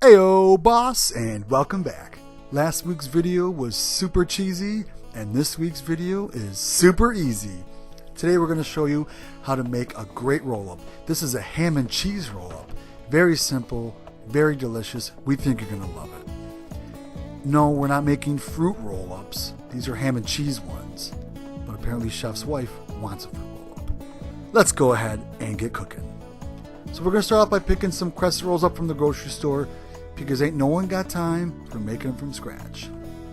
Ayo boss, and welcome back. Last week's video was super cheesy and this week's video is super easy. Today we're going to show you how to make a great roll-up. This is a ham and cheese roll-up. Very simple, very delicious. We think you're going to love it. No, we're not making fruit roll-ups. These are ham and cheese ones. But apparently Chef's wife wants a fruit roll-up. Let's go ahead and get cooking. So we're going to start off by picking some Crescent Rolls up from the grocery store because ain't no one got time for making them from scratch.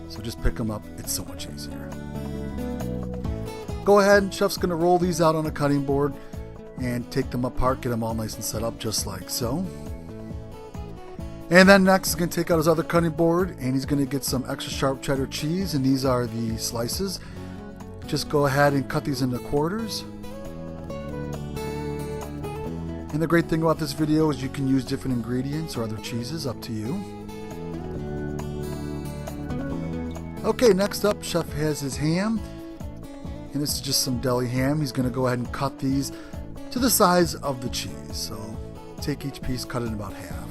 So just pick them up. It's so much easier. Go ahead, Chef's going to roll these out on a cutting board and take them apart, get them all nice and set up just like so. And then next he's going to take out his other cutting board and he's going to get some extra sharp cheddar cheese, and these are the slices. Just go ahead and cut these into quarters. And the great thing about this video is you can use different ingredients or other cheeses, up to you. Okay, next up, Chef has his ham. And this is just some deli ham. He's going to go ahead and cut these to the size of the cheese. So take each piece, cut it in about half.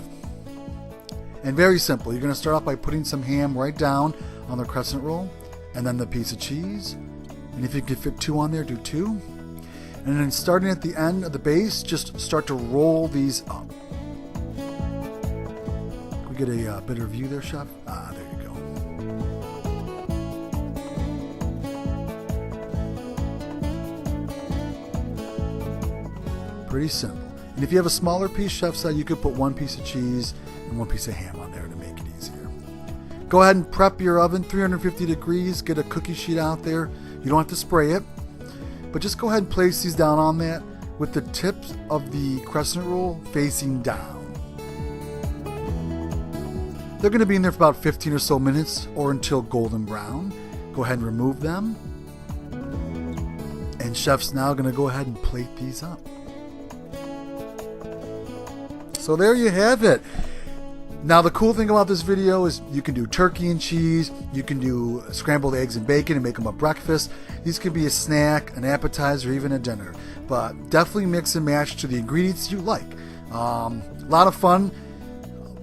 And very simple, you're going to start off by putting some ham right down on the crescent roll, and then the piece of cheese. And if you can fit two on there, do two. And then starting at the end of the base, just start to roll these up. Can we get a better view there, Chef? Ah, there you go. Pretty simple. And if you have a smaller piece, Chef said you could put one piece of cheese and one piece of ham on there to make it easier. Go ahead and prep your oven, 350 degrees. Get a cookie sheet out there. You don't have to spray it. But just go ahead and place these down on that with the tips of the crescent roll facing down. They're going to be in there for about 15 or so minutes or until golden brown. Go ahead and remove them. And Chef's now going to go ahead and plate these up. So there you have it. Now the cool thing about this video is you can do turkey and cheese, you can do scrambled eggs and bacon and make them a breakfast. These could be a snack, an appetizer, even a dinner. But definitely mix and match to the ingredients you like. A lot of fun,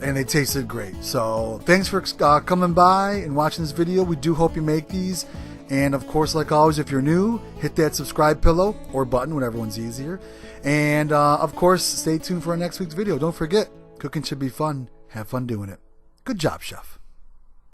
and they tasted great. So thanks for coming by and watching this video. We do hope you make these. And of course, like always, if you're new, hit that subscribe pillow or button, whatever one's easier. And of course, stay tuned for our next week's video. Don't forget, cooking should be fun. Have fun doing it. Good job, Chef.